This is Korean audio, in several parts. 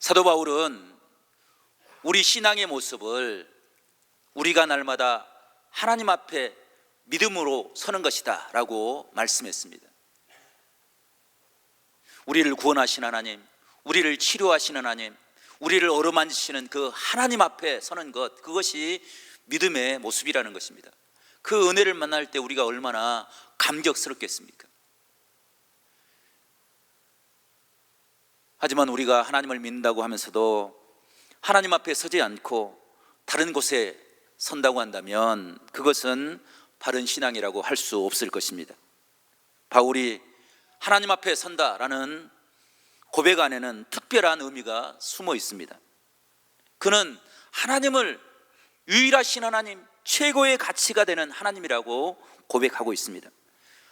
사도 바울은 우리 신앙의 모습을 우리가 날마다 하나님 앞에 믿음으로 서는 것이다 라고 말씀했습니다. 우리를 구원하신 하나님, 우리를 치료하시는 하나님, 우리를 어루만지시는 그 하나님 앞에 서는 것, 그것이 믿음의 모습이라는 것입니다. 그 은혜를 만날 때 우리가 얼마나 감격스럽겠습니까? 하지만 우리가 하나님을 믿는다고 하면서도 하나님 앞에 서지 않고 다른 곳에 선다고 한다면 그것은 바른 신앙이라고 할 수 없을 것입니다. 바울이 하나님 앞에 선다라는 고백 안에는 특별한 의미가 숨어 있습니다. 그는 하나님을 유일하신 하나님, 최고의 가치가 되는 하나님이라고 고백하고 있습니다.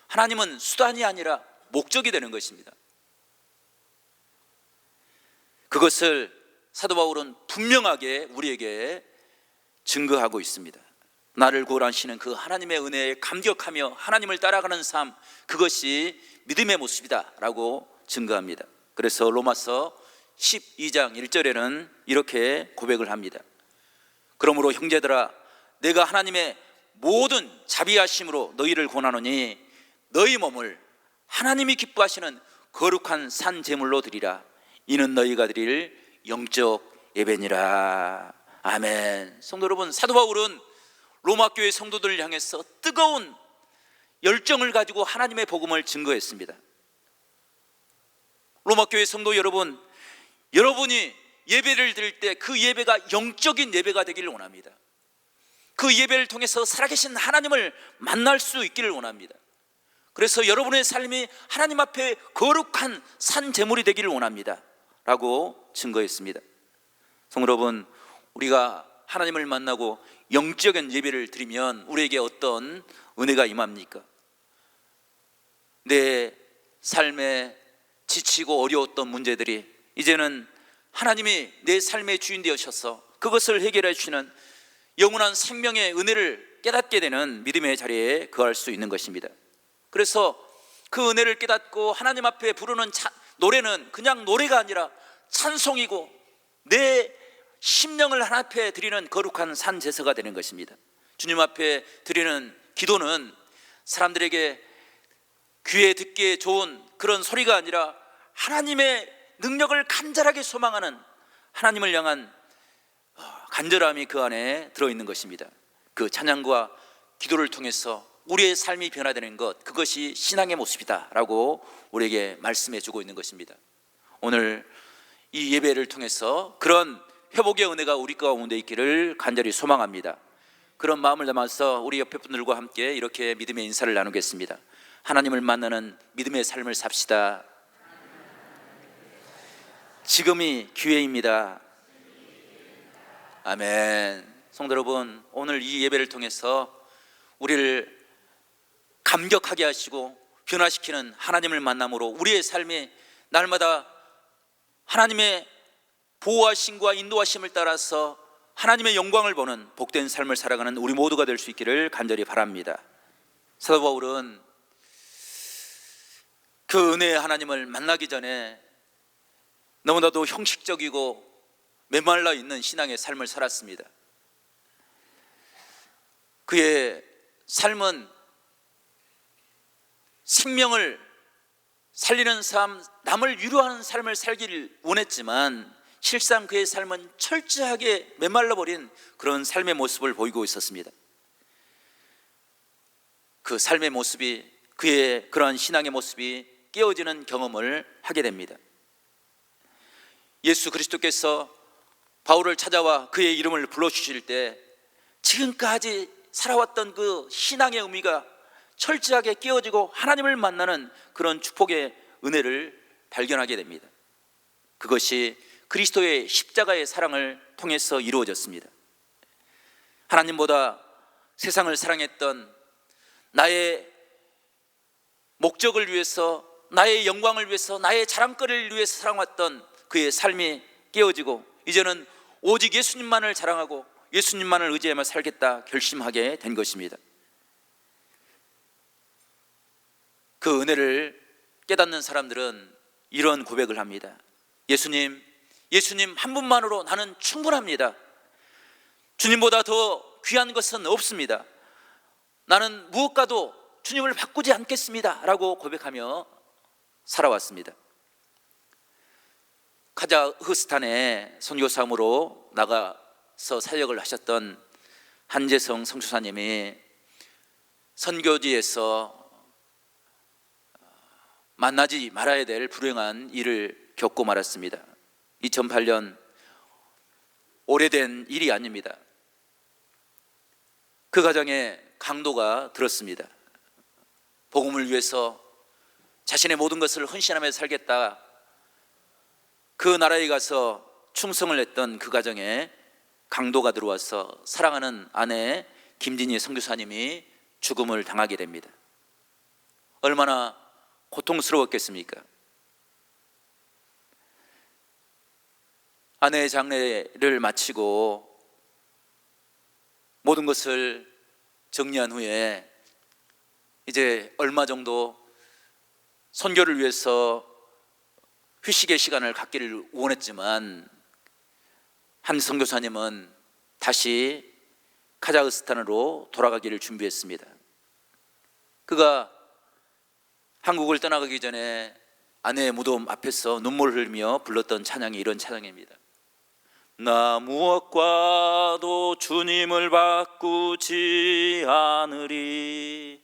하나님은 수단이 아니라 목적이 되는 것입니다. 그것을 사도 바울은 분명하게 우리에게 증거하고 있습니다. 나를 구원하시는 그 하나님의 은혜에 감격하며 하나님을 따라가는 삶, 그것이 믿음의 모습이다 라고 증거합니다. 그래서 로마서 12장 1절에는 이렇게 고백을 합니다. 그러므로 형제들아, 내가 하나님의 모든 자비하심으로 너희를 권하노니 너희 몸을 하나님이 기뻐하시는 거룩한 산 제물로 드리라. 이는 너희가 드릴 영적 예배니라. 아멘. 성도 여러분, 사도 바울은 로마 교회 성도들을 향해서 뜨거운 열정을 가지고 하나님의 복음을 증거했습니다. 로마 교회 성도 여러분, 여러분이 예배를 드릴 때 그 예배가 영적인 예배가 되기를 원합니다. 그 예배를 통해서 살아계신 하나님을 만날 수 있기를 원합니다. 그래서 여러분의 삶이 하나님 앞에 거룩한 산 제물이 되기를 원합니다 라고 증거했습니다. 성도 여러분, 우리가 하나님을 만나고 영적인 예배를 드리면 우리에게 어떤 은혜가 임합니까? 내 삶에 지치고 어려웠던 문제들이 이제는 하나님이 내 삶의 주인 되셔서 그것을 해결해 주시는 영원한 생명의 은혜를 깨닫게 되는 믿음의 자리에 거할 수 있는 것입니다. 그래서 그 은혜를 깨닫고 하나님 앞에 부르는 노래는 그냥 노래가 아니라 찬송이고 내 심령을 하나님 앞에 드리는 거룩한 산 제사가 되는 것입니다. 주님 앞에 드리는 기도는 사람들에게 귀에 듣기에 좋은 그런 소리가 아니라 하나님의 능력을 간절하게 소망하는 하나님을 향한 간절함이 그 안에 들어있는 것입니다. 그 찬양과 기도를 통해서 우리의 삶이 변화되는 것, 그것이 신앙의 모습이다 라고 우리에게 말씀해 주고 있는 것입니다. 오늘 이 예배를 통해서 그런 회복의 은혜가 우리 가운데 있기를 간절히 소망합니다. 그런 마음을 담아서 우리 옆에 분들과 함께 이렇게 믿음의 인사를 나누겠습니다. 하나님을 만나는 믿음의 삶을 삽시다. 지금이 기회입니다. 아멘. 성도 여러분, 오늘 이 예배를 통해서 우리를 감격하게 하시고 변화시키는 하나님을 만남으로 우리의 삶이 날마다 하나님의 보호하심과 인도하심을 따라서 하나님의 영광을 보는 복된 삶을 살아가는 우리 모두가 될 수 있기를 간절히 바랍니다. 사도 바울은 그 은혜의 하나님을 만나기 전에 너무나도 형식적이고 메말라 있는 신앙의 삶을 살았습니다. 그의 삶은 생명을 살리는 삶, 남을 위로하는 삶을 살기를 원했지만 실상 그의 삶은 철저하게 메말라버린 그런 삶의 모습을 보이고 있었습니다. 그 삶의 모습이, 그의 그러한 신앙의 모습이 깨어지는 경험을 하게 됩니다. 예수 그리스도께서 바울을 찾아와 그의 이름을 불러주실 때 지금까지 살아왔던 그 신앙의 의미가 철저하게 깨어지고 하나님을 만나는 그런 축복의 은혜를 발견하게 됩니다. 그것이 그리스도의 십자가의 사랑을 통해서 이루어졌습니다. 하나님보다 세상을 사랑했던, 나의 목적을 위해서, 나의 영광을 위해서, 나의 자랑거리를 위해서 사랑했던 그의 삶이 깨어지고 이제는 오직 예수님만을 자랑하고 예수님만을 의지하며 살겠다 결심하게 된 것입니다. 그 은혜를 깨닫는 사람들은 이런 고백을 합니다. 예수님, 예수님 한 분만으로 나는 충분합니다. 주님보다 더 귀한 것은 없습니다. 나는 무엇과도 주님을 바꾸지 않겠습니다 라고 고백하며 살아왔습니다. 카자흐스탄에 선교사함으로 나가서 사역을 하셨던 한재성 선교사님이 선교지에서 만나지 말아야 될 불행한 일을 겪고 말았습니다. 2008년 오래된 일이 아닙니다. 그 가정에 강도가 들었습니다. 복음을 위해서 자신의 모든 것을 헌신하며 살겠다, 그 나라에 가서 충성을 했던 그 가정에 강도가 들어와서 사랑하는 아내 김진희 선교사님이 죽음을 당하게 됩니다. 얼마나 고통스러웠겠습니까? 아내의 장례를 마치고 모든 것을 정리한 후에 이제 얼마 정도 선교를 위해서 휴식의 시간을 갖기를 원했지만 한 선교사님은 다시 카자흐스탄으로 돌아가기를 준비했습니다. 그가 한국을 떠나가기 전에 아내의 무덤 앞에서 눈물을 흘리며 불렀던 찬양이 이런 찬양입니다. 나 무엇과도 주님을 바꾸지 않으리,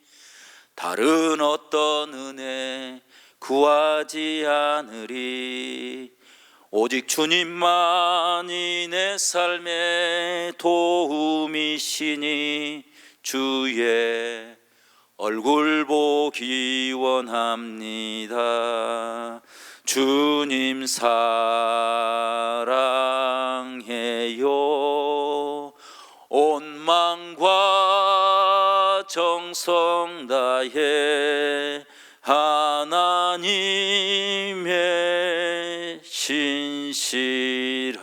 다른 어떤 은혜 구하지 않으리, 오직 주님만이 내 삶의 도움이시니 주의 얼굴 보기 원합니다. 주님 사랑해요. 온 마음과 정성 다해 하나님의 신실한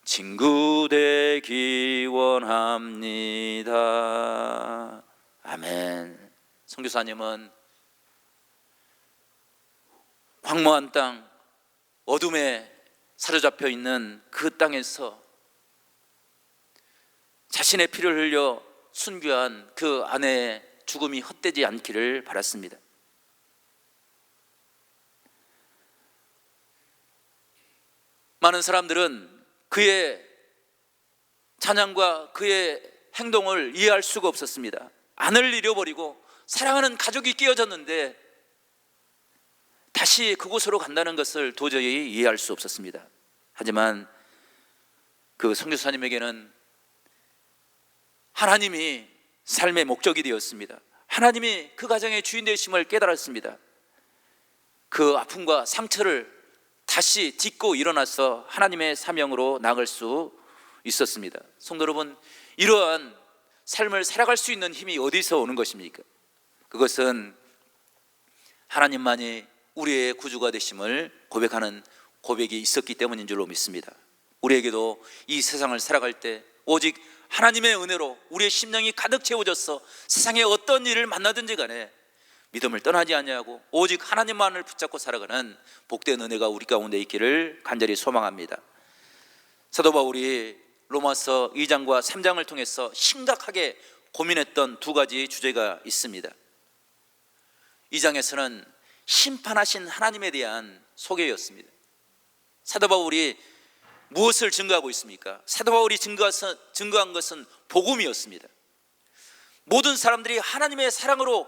친구 되기 원합니다. 아멘. 선교사님은 황무한 땅, 어둠에 사로잡혀 있는 그 땅에서 자신의 피를 흘려 순교한 그 아내의 죽음이 헛되지 않기를 바랐습니다. 많은 사람들은 그의 찬양과 그의 행동을 이해할 수가 없었습니다. 아내를 잃어버리고 사랑하는 가족이 끼어졌는데 다시 그곳으로 간다는 것을 도저히 이해할 수 없었습니다. 하지만 그 선교사님에게는 하나님이 삶의 목적이 되었습니다. 하나님이 그 가정의 주인 되심을 깨달았습니다. 그 아픔과 상처를 다시 딛고 일어나서 하나님의 사명으로 나갈 수 있었습니다. 성도 여러분, 이러한 삶을 살아갈 수 있는 힘이 어디서 오는 것입니까? 그것은 하나님만이 우리의 구주가 되심을 고백하는 고백이 있었기 때문인 줄로 믿습니다. 우리에게도 이 세상을 살아갈 때 오직 하나님의 은혜로 우리의 심령이 가득 채워져서 세상에 어떤 일을 만나든지 간에 믿음을 떠나지 아니하고 오직 하나님만을 붙잡고 살아가는 복된 은혜가 우리 가운데 있기를 간절히 소망합니다. 사도 바울이 로마서 2장과 3장을 통해서 심각하게 고민했던 두 가지 주제가 있습니다. 2장에서는 심판하신 하나님에 대한 소개였습니다. 사도 바울이 무엇을 증거하고 있습니까? 사도 바울이 증거한 것은 복음이었습니다. 모든 사람들이 하나님의 사랑으로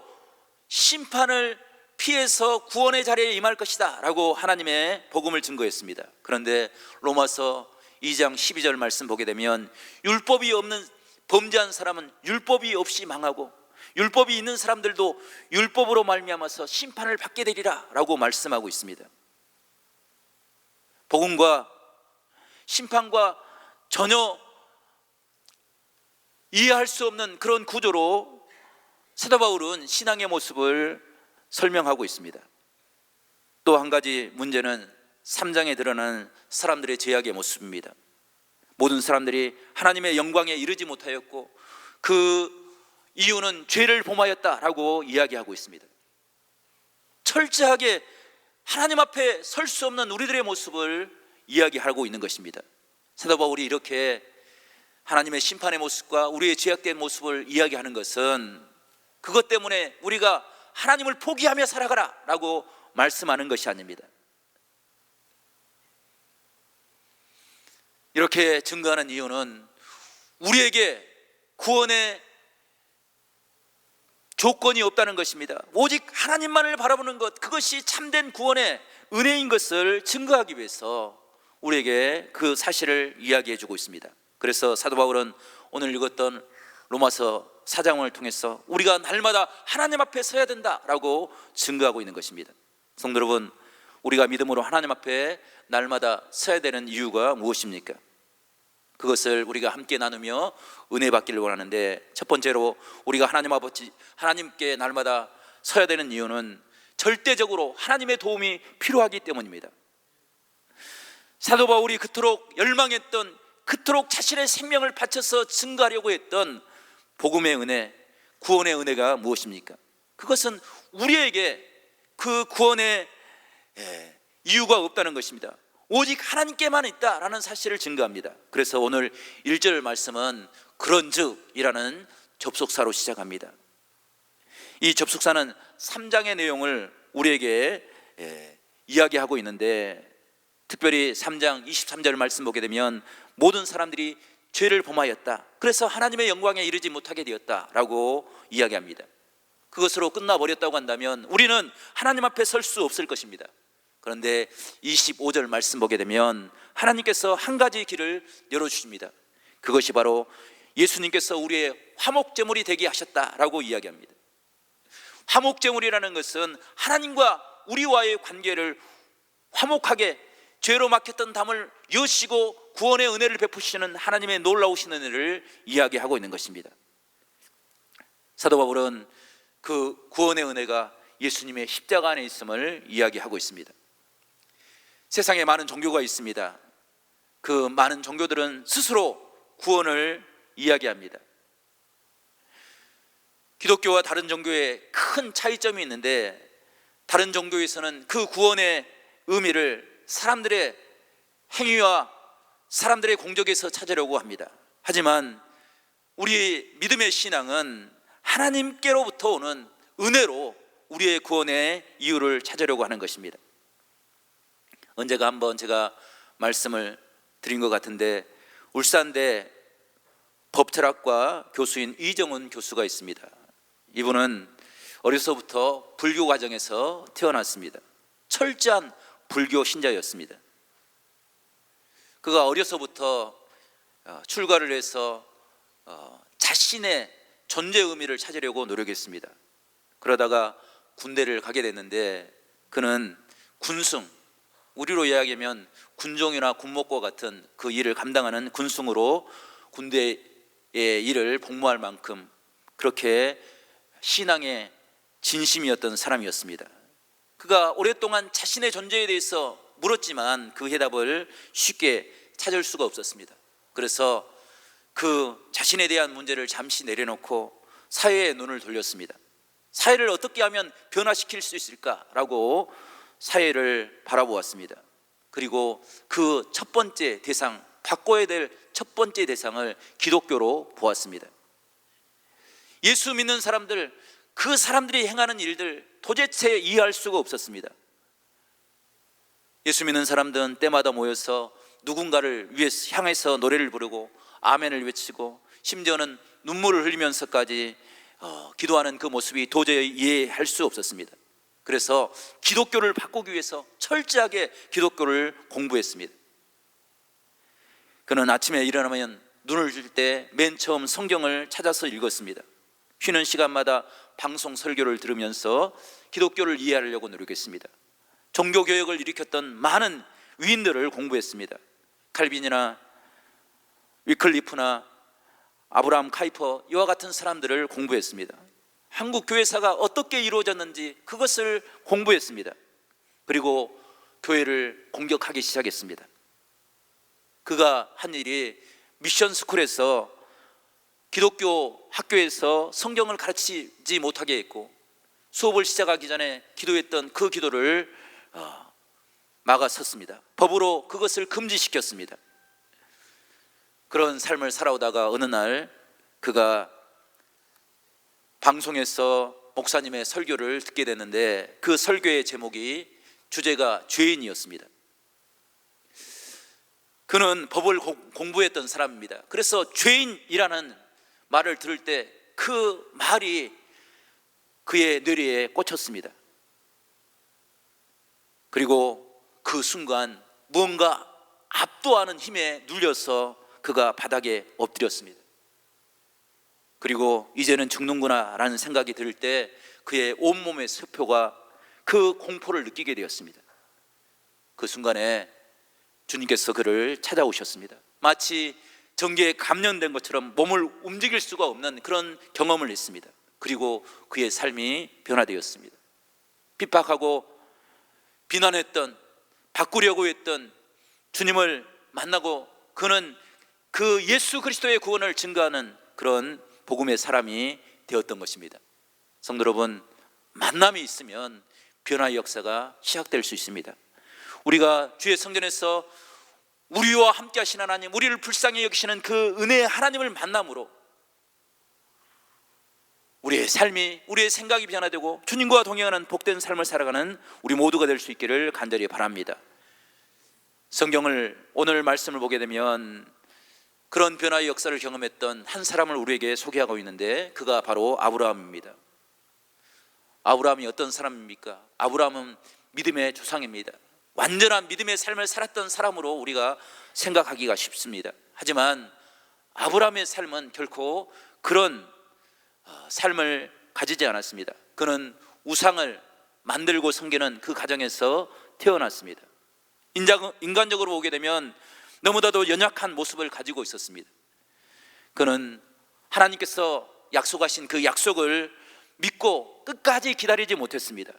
심판을 피해서 구원의 자리에 임할 것이다 라고 하나님의 복음을 증거했습니다. 그런데 로마서 2장 12절 말씀 보게 되면 율법이 없는 범죄한 사람은 율법이 없이 망하고 율법이 있는 사람들도 율법으로 말미암아서 심판을 받게 되리라 라고 말씀하고 있습니다. 복음과 심판과 전혀 이해할 수 없는 그런 구조로 사도 바울은 신앙의 모습을 설명하고 있습니다. 또 한 가지 문제는 3장에 드러나는 사람들의 죄악의 모습입니다. 모든 사람들이 하나님의 영광에 이르지 못하였고 그 이유는 죄를 범하였다라고 이야기하고 있습니다. 철저하게 하나님 앞에 설 수 없는 우리들의 모습을 이야기하고 있는 것입니다. 사도 바울이 이렇게 하나님의 심판의 모습과 우리의 죄악된 모습을 이야기하는 것은 그것 때문에 우리가 하나님을 포기하며 살아가라 라고 말씀하는 것이 아닙니다. 이렇게 증거하는 이유는 우리에게 구원의 조건이 없다는 것입니다. 오직 하나님만을 바라보는 것, 그것이 참된 구원의 은혜인 것을 증거하기 위해서 우리에게 그 사실을 이야기해 주고 있습니다. 그래서 사도 바울은 오늘 읽었던 로마서 4장을 통해서 우리가 날마다 하나님 앞에 서야 된다라고 증거하고 있는 것입니다. 성도 여러분, 우리가 믿음으로 하나님 앞에 날마다 서야 되는 이유가 무엇입니까? 그것을 우리가 함께 나누며 은혜 받기를 원하는데, 첫 번째로 우리가 하나님 아버지 하나님께 날마다 서야 되는 이유는 절대적으로 하나님의 도움이 필요하기 때문입니다. 사도 바울이 그토록 열망했던, 그토록 자신의 생명을 바쳐서 증거하려고 했던 복음의 은혜, 구원의 은혜가 무엇입니까? 그것은 우리에게 그 구원의 이유가 없다는 것입니다. 오직 하나님께만 있다라는 사실을 증거합니다. 그래서 오늘 1절 말씀은 그런즉이라는 접속사로 시작합니다. 이 접속사는 3장의 내용을 우리에게 이야기하고 있는데, 특별히 3장 23절 말씀 보게 되면 모든 사람들이 죄를 범하였다, 그래서 하나님의 영광에 이르지 못하게 되었다라고 이야기합니다. 그것으로 끝나버렸다고 한다면 우리는 하나님 앞에 설 수 없을 것입니다. 그런데 25절 말씀 보게 되면 하나님께서 한 가지 길을 열어주십니다. 그것이 바로 예수님께서 우리의 화목제물이 되게 하셨다라고 이야기합니다. 화목제물이라는 것은 하나님과 우리와의 관계를 화목하게, 죄로 막혔던 담을 여시고 구원의 은혜를 베푸시는 하나님의 놀라우신 은혜를 이야기하고 있는 것입니다. 사도 바울은 그 구원의 은혜가 예수님의 십자가 안에 있음을 이야기하고 있습니다. 세상에 많은 종교가 있습니다. 그 많은 종교들은 스스로 구원을 이야기합니다. 기독교와 다른 종교에 큰 차이점이 있는데, 다른 종교에서는 그 구원의 의미를 사람들의 행위와 사람들의 공적에서 찾으려고 합니다. 하지만 우리 믿음의 신앙은 하나님께로부터 오는 은혜로 우리의 구원의 이유를 찾으려고 하는 것입니다. 언제가 한번 제가 말씀을 드린 것 같은데, 울산대 법철학과 교수인 이정훈 교수가 있습니다. 이분은 어려서부터 불교 가정에서 태어났습니다. 철저한 불교 신자였습니다. 그가 어려서부터 출가를 해서 자신의 존재 의미를 찾으려고 노력했습니다. 그러다가 군대를 가게 됐는데, 그는 군승, 우리로 이야기하면 군종이나 군목과 같은 그 일을 감당하는 군승으로 군대의 일을 복무할 만큼 그렇게 신앙의 진심이었던 사람이었습니다. 그가 오랫동안 자신의 존재에 대해서 물었지만 그 해답을 쉽게 찾을 수가 없었습니다. 그래서 그 자신에 대한 문제를 잠시 내려놓고 사회에 눈을 돌렸습니다. 사회를 어떻게 하면 변화시킬 수 있을까라고 사회를 바라보았습니다. 그리고 그 첫 번째 대상, 바꿔야 될 첫 번째 대상을 기독교로 보았습니다. 예수 믿는 사람들, 그 사람들이 행하는 일들 도대체 이해할 수가 없었습니다. 예수 믿는 사람들은 때마다 모여서 누군가를 향해서 노래를 부르고 아멘을 외치고 심지어는 눈물을 흘리면서까지 기도하는 그 모습이 도저히 이해할 수 없었습니다. 그래서 기독교를 바꾸기 위해서 철저하게 기독교를 공부했습니다. 그는 아침에 일어나면 눈을 뜰 때 맨 처음 성경을 찾아서 읽었습니다. 쉬는 시간마다 방송 설교를 들으면서 기독교를 이해하려고 노력했습니다. 종교개혁을 일으켰던 많은 위인들을 공부했습니다. 칼빈이나 위클리프나 아브라함 카이퍼, 이와 같은 사람들을 공부했습니다. 한국 교회사가 어떻게 이루어졌는지 그것을 공부했습니다. 그리고 교회를 공격하기 시작했습니다. 그가 한 일이 미션 스쿨에서 기독교 학교에서 성경을 가르치지 못하게 했고, 수업을 시작하기 전에 기도했던 그 기도를 막아섰습니다. 법으로 그것을 금지시켰습니다. 그런 삶을 살아오다가 어느 날 그가 방송에서 목사님의 설교를 듣게 됐는데 그 설교의 주제가 죄인이었습니다. 그는 법을 공부했던 사람입니다. 그래서 죄인이라는 말을 들을 때 그 말이 그의 뇌리에 꽂혔습니다. 그리고 그 순간 무언가 압도하는 힘에 눌려서 그가 바닥에 엎드렸습니다. 그리고 이제는 죽는구나 라는 생각이 들 때 그의 온몸의 세포가 그 공포를 느끼게 되었습니다. 그 순간에 주님께서 그를 찾아오셨습니다. 마치 전기에 감염된 것처럼 몸을 움직일 수가 없는 그런 경험을 했습니다. 그리고 그의 삶이 변화되었습니다. 핍박하고 비난했던, 바꾸려고 했던 주님을 만나고 그는 그 예수 그리스도의 구원을 증거하는 그런 복음의 사람이 되었던 것입니다. 성도 여러분, 만남이 있으면 변화의 역사가 시작될 수 있습니다. 우리가 주의 성전에서 우리와 함께 하신 하나님, 우리를 불쌍히 여기시는 그 은혜의 하나님을 만남으로 우리의 삶이, 우리의 생각이 변화되고 주님과 동행하는 복된 삶을 살아가는 우리 모두가 될 수 있기를 간절히 바랍니다. 성경을, 오늘 말씀을 보게 되면 그런 변화의 역사를 경험했던 한 사람을 우리에게 소개하고 있는데 그가 바로 아브라함입니다. 아브라함이 어떤 사람입니까? 아브라함은 믿음의 조상입니다. 완전한 믿음의 삶을 살았던 사람으로 우리가 생각하기가 쉽습니다. 하지만 아브라함의 삶은 결코 그런 삶을 가지지 않았습니다. 그는 우상을 만들고 섬기는 그 가정에서 태어났습니다. 인간적으로 보게 되면 너무나도 연약한 모습을 가지고 있었습니다. 그는 하나님께서 약속하신 그 약속을 믿고 끝까지 기다리지 못했습니다.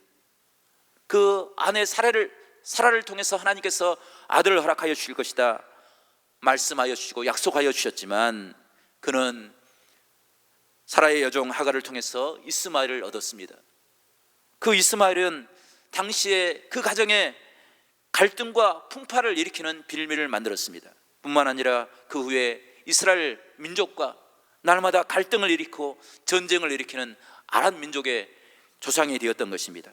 그 아내 사라를 통해서 하나님께서 아들을 허락하여 주실 것이다 말씀하여 주시고 약속하여 주셨지만 그는 사라의 여종 하갈을 통해서 이스마엘을 얻었습니다. 그 이스마엘은 당시에 그 가정에 갈등과 풍파를 일으키는 빌미를 만들었습니다. 뿐만 아니라 그 후에 이스라엘 민족과 날마다 갈등을 일으키고 전쟁을 일으키는 아람 민족의 조상이 되었던 것입니다.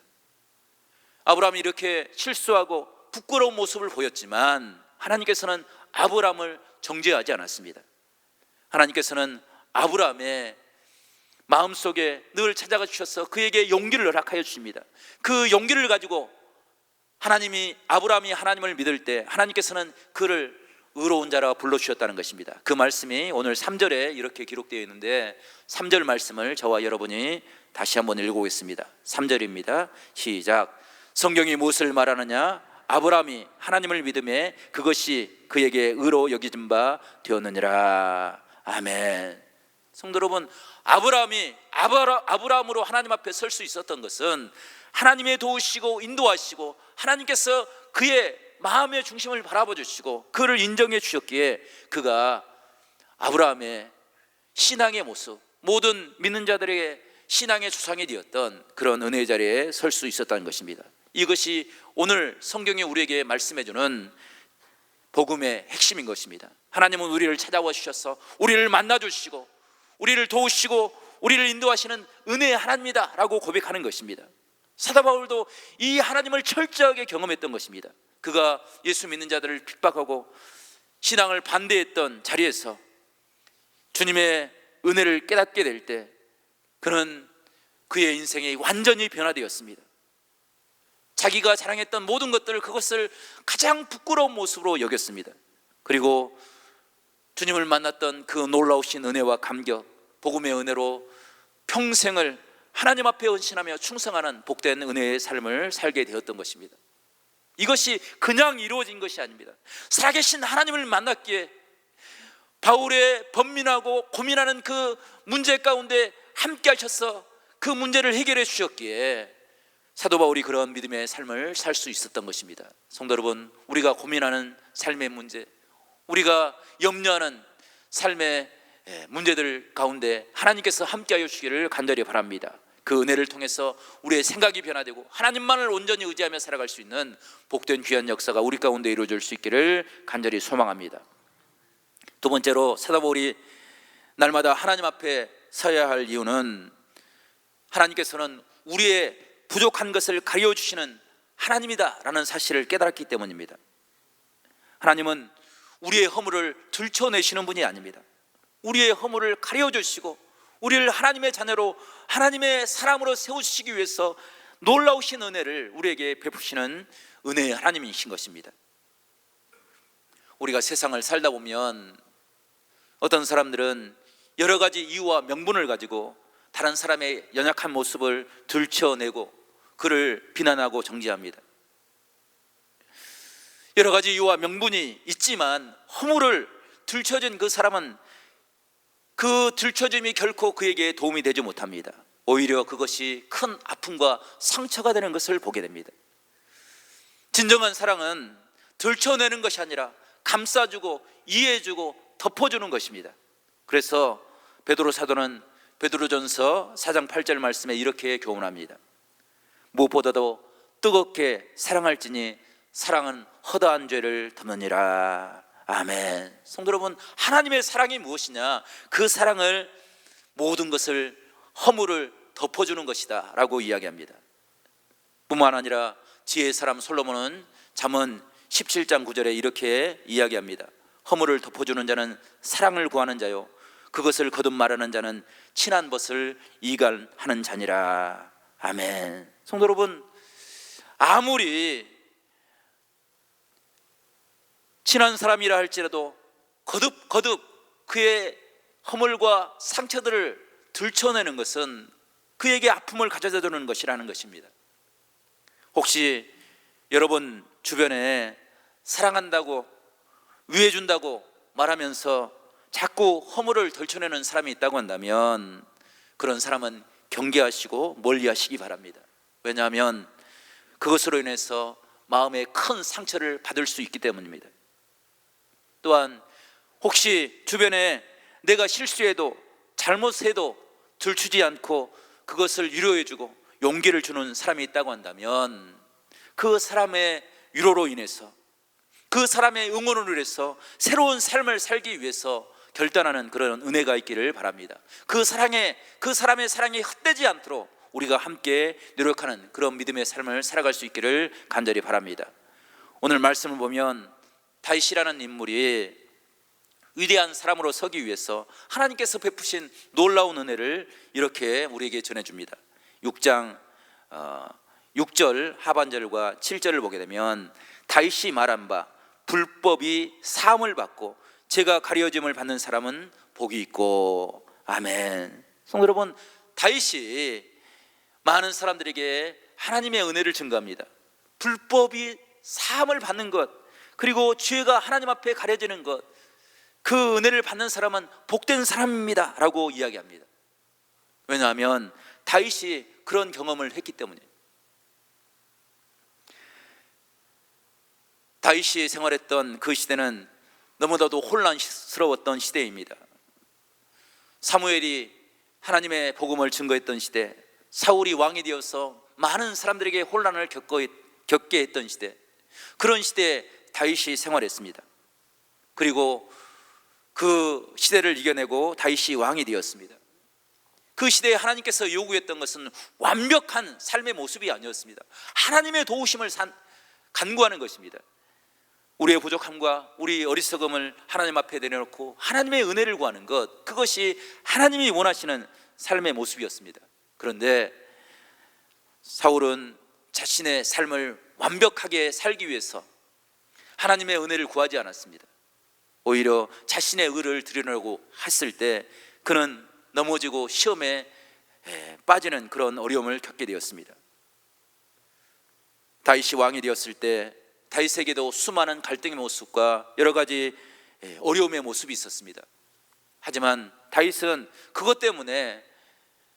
아브라함이 이렇게 실수하고 부끄러운 모습을 보였지만 하나님께서는 아브라함을 정죄하지 않았습니다. 하나님께서는 아브라함의 마음속에 늘 찾아가 주셔서 그에게 용기를 허락하여 주십니다. 그 용기를 가지고 아브라함이 하나님을 믿을 때 하나님께서는 그를 의로운 자라 불러주셨다는 것입니다. 그 말씀이 오늘 3절에 이렇게 기록되어 있는데 3절 말씀을 저와 여러분이 다시 한번 읽어보겠습니다. 3절입니다. 시작. 성경이 무엇을 말하느냐? 아브라함이 하나님을 믿음에 그것이 그에게 의로 여겨진 바 되었느니라. 아멘. 성도 여러분, 아브라함으로 하나님 앞에 설 수 있었던 것은 하나님의 도우시고 인도하시고 하나님께서 그의 마음의 중심을 바라봐 주시고 그를 인정해 주셨기에 그가 아브라함의 신앙의 모습, 모든 믿는 자들에게 신앙의 조상이 되었던 그런 은혜의 자리에 설 수 있었다는 것입니다. 이것이 오늘 성경이 우리에게 말씀해 주는 복음의 핵심인 것입니다. 하나님은 우리를 찾아와 주셔서 우리를 만나 주시고 우리를 도우시고 우리를 인도하시는 은혜의 하나님이다 라고 고백하는 것입니다. 사도 바울도 이 하나님을 철저하게 경험했던 것입니다. 그가 예수 믿는 자들을 핍박하고 신앙을 반대했던 자리에서 주님의 은혜를 깨닫게 될 때 그는 그의 인생이 완전히 변화되었습니다. 자기가 자랑했던 모든 것들을 그것을 가장 부끄러운 모습으로 여겼습니다. 그리고 주님을 만났던 그 놀라우신 은혜와 감격, 복음의 은혜로 평생을 하나님 앞에 헌신하며 충성하는 복된 은혜의 삶을 살게 되었던 것입니다. 이것이 그냥 이루어진 것이 아닙니다. 살아계신 하나님을 만났기에 바울의 번민하고 고민하는 그 문제 가운데 함께 하셔서 그 문제를 해결해 주셨기에 사도 바울이 그런 믿음의 삶을 살 수 있었던 것입니다. 성도 여러분, 우리가 고민하는 삶의 문제, 우리가 염려하는 삶의 문제들 가운데 하나님께서 함께하여 주시기를 간절히 바랍니다. 그 은혜를 통해서 우리의 생각이 변화되고 하나님만을 온전히 의지하며 살아갈 수 있는 복된 귀한 역사가 우리 가운데 이루어질 수 있기를 간절히 소망합니다. 두 번째로 사도 바울이 날마다 하나님 앞에 서야 할 이유는 하나님께서는 우리의 부족한 것을 가려주시는 하나님이다라는 사실을 깨달았기 때문입니다. 하나님은 우리의 허물을 들춰내시는 분이 아닙니다. 우리의 허물을 가려주시고 우리를 하나님의 자녀로 하나님의 사람으로 세우시기 위해서 놀라우신 은혜를 우리에게 베푸시는 은혜의 하나님이신 것입니다. 우리가 세상을 살다 보면 어떤 사람들은 여러 가지 이유와 명분을 가지고 다른 사람의 연약한 모습을 들춰내고 그를 비난하고 정죄합니다. 여러 가지 이유와 명분이 있지만 허물을 들춰진 그 사람은 그 들춰짐이 결코 그에게 도움이 되지 못합니다. 오히려 그것이 큰 아픔과 상처가 되는 것을 보게 됩니다. 진정한 사랑은 들춰내는 것이 아니라 감싸주고 이해해주고 덮어주는 것입니다. 그래서 베드로 사도는 베드로전서 4장 8절 말씀에 이렇게 교훈합니다. 무엇보다도 뜨겁게 사랑할지니 사랑은 허다한 죄를 덮느니라. 아멘. 성도 여러분, 하나님의 사랑이 무엇이냐? 그 사랑을 모든 것을 허물을 덮어주는 것이다 라고 이야기합니다. 뿐만 아니라 지혜의 사람 솔로몬은 잠언 17장 9절에 이렇게 이야기합니다. 허물을 덮어주는 자는 사랑을 구하는 자요 그것을 거듭 말하는 자는 친한 벗을 이갈하는 자니라. 아멘. 성도 여러분, 아무리 친한 사람이라 할지라도 거듭 그의 허물과 상처들을 들춰내는 것은 그에게 아픔을 가져다 주는 것이라는 것입니다. 혹시 여러분 주변에 사랑한다고 위해준다고 말하면서 자꾸 허물을 들춰내는 사람이 있다고 한다면 그런 사람은 경계하시고 멀리하시기 바랍니다. 왜냐하면 그것으로 인해서 마음에 큰 상처를 받을 수 있기 때문입니다. 또한 혹시 주변에 내가 실수해도 잘못해도 들추지 않고 그것을 위로해주고 용기를 주는 사람이 있다고 한다면 그 사람의 위로로 인해서 그 사람의 응원으로 인해서 새로운 삶을 살기 위해서 결단하는 그런 은혜가 있기를 바랍니다. 그 사람의 사랑이 헛되지 않도록 우리가 함께 노력하는 그런 믿음의 삶을 살아갈 수 있기를 간절히 바랍니다. 오늘 말씀을 보면 다윗이라는 인물이 위대한 사람으로 서기 위해서 하나님께서 베푸신 놀라운 은혜를 이렇게 우리에게 전해줍니다. 6장 6절 하반절과 7절을 보게 되면 다윗이 말한 바 불법이 사함을 받고 죄가 가려짐을 받는 사람은 복이 있고. 아멘. 성도 여러분, 다윗이 많은 사람들에게 하나님의 은혜를 증거합니다. 불법이 사함을 받는 것, 그리고 죄가 하나님 앞에 가려지는 것, 그 은혜를 받는 사람은 복된 사람입니다 라고 이야기합니다. 왜냐하면 다윗이 그런 경험을 했기 때문이에요. 다윗이 생활했던 그 시대는 너무나도 혼란스러웠던 시대입니다. 사무엘이 하나님의 복음을 증거했던 시대, 사울이 왕이 되어서 많은 사람들에게 혼란을 겪게 했던 시대, 그런 시대에 다윗이 생활했습니다. 그리고 그 시대를 이겨내고 다윗이 왕이 되었습니다. 그 시대에 하나님께서 요구했던 것은 완벽한 삶의 모습이 아니었습니다. 하나님의 도우심을 간구하는 것입니다. 우리의 부족함과 우리 어리석음을 하나님 앞에 내려놓고 하나님의 은혜를 구하는 것, 그것이 하나님이 원하시는 삶의 모습이었습니다. 그런데 사울은 자신의 삶을 완벽하게 살기 위해서 하나님의 은혜를 구하지 않았습니다. 오히려 자신의 의를 드러내려고 했을 때 그는 넘어지고 시험에 빠지는 그런 어려움을 겪게 되었습니다. 다윗이 왕이 되었을 때 다윗에게도 수많은 갈등의 모습과 여러 가지 어려움의 모습이 있었습니다. 하지만 다윗은 그것 때문에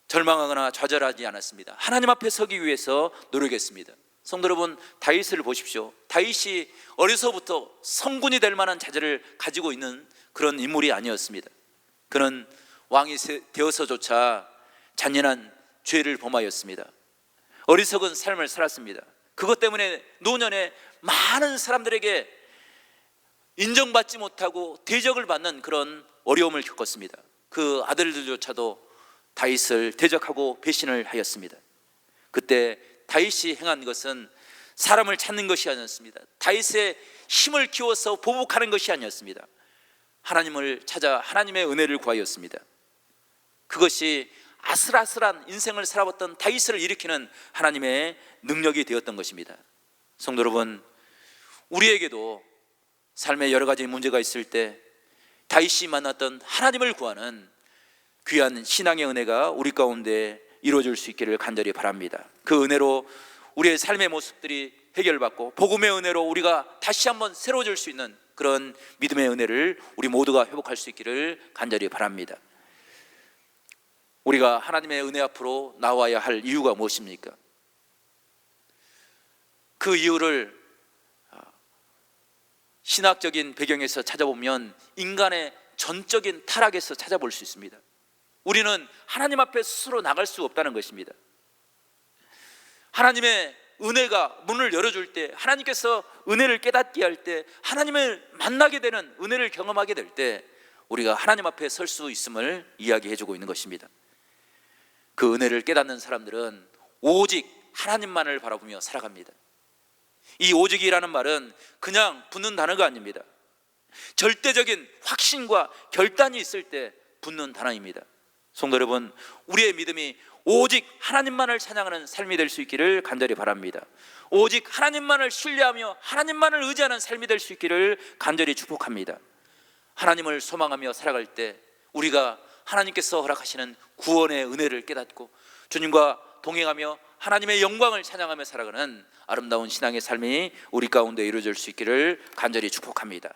절망하거나 좌절하지 않았습니다. 하나님 앞에 서기 위해서 노력했습니다. 성도 여러분, 다윗을 보십시오. 다윗이 어려서부터 성군이 될 만한 자질을 가지고 있는 그런 인물이 아니었습니다. 그는 왕이 되어서조차 잔인한 죄를 범하였습니다. 어리석은 삶을 살았습니다. 그것 때문에 노년에 많은 사람들에게 인정받지 못하고 대적을 받는 그런 어려움을 겪었습니다. 그 아들들조차도 다윗을 대적하고 배신을 하였습니다. 그때 다윗이 행한 것은 사람을 찾는 것이 아니었습니다. 다윗의 힘을 키워서 보복하는 것이 아니었습니다. 하나님을 찾아 하나님의 은혜를 구하였습니다. 그것이 아슬아슬한 인생을 살아왔던 다윗을 일으키는 하나님의 능력이 되었던 것입니다. 성도 여러분, 우리에게도 삶에 여러 가지 문제가 있을 때 다윗이 만났던 하나님을 구하는 귀한 신앙의 은혜가 우리 가운데 이루어질 수 있기를 간절히 바랍니다. 그 은혜로 우리의 삶의 모습들이 해결받고 복음의 은혜로 우리가 다시 한번 새로워질 수 있는 그런 믿음의 은혜를 우리 모두가 회복할 수 있기를 간절히 바랍니다. 우리가 하나님의 은혜 앞으로 나와야 할 이유가 무엇입니까? 그 이유를 신학적인 배경에서 찾아보면 인간의 전적인 타락에서 찾아볼 수 있습니다. 우리는 하나님 앞에 스스로 나갈 수 없다는 것입니다. 하나님의 은혜가 문을 열어줄 때, 하나님께서 은혜를 깨닫게 할 때, 하나님을 만나게 되는 은혜를 경험하게 될 때 우리가 하나님 앞에 설 수 있음을 이야기해주고 있는 것입니다. 그 은혜를 깨닫는 사람들은 오직 하나님만을 바라보며 살아갑니다. 이 오직이라는 말은 그냥 붙는 단어가 아닙니다. 절대적인 확신과 결단이 있을 때 붙는 단어입니다. 성도 여러분, 우리의 믿음이 오직 하나님만을 찬양하는 삶이 될 수 있기를 간절히 바랍니다. 오직 하나님만을 신뢰하며 하나님만을 의지하는 삶이 될 수 있기를 간절히 축복합니다. 하나님을 소망하며 살아갈 때 우리가 하나님께서 허락하시는 구원의 은혜를 깨닫고 주님과 동행하며 하나님의 영광을 찬양하며 살아가는 아름다운 신앙의 삶이 우리 가운데 이루어질 수 있기를 간절히 축복합니다.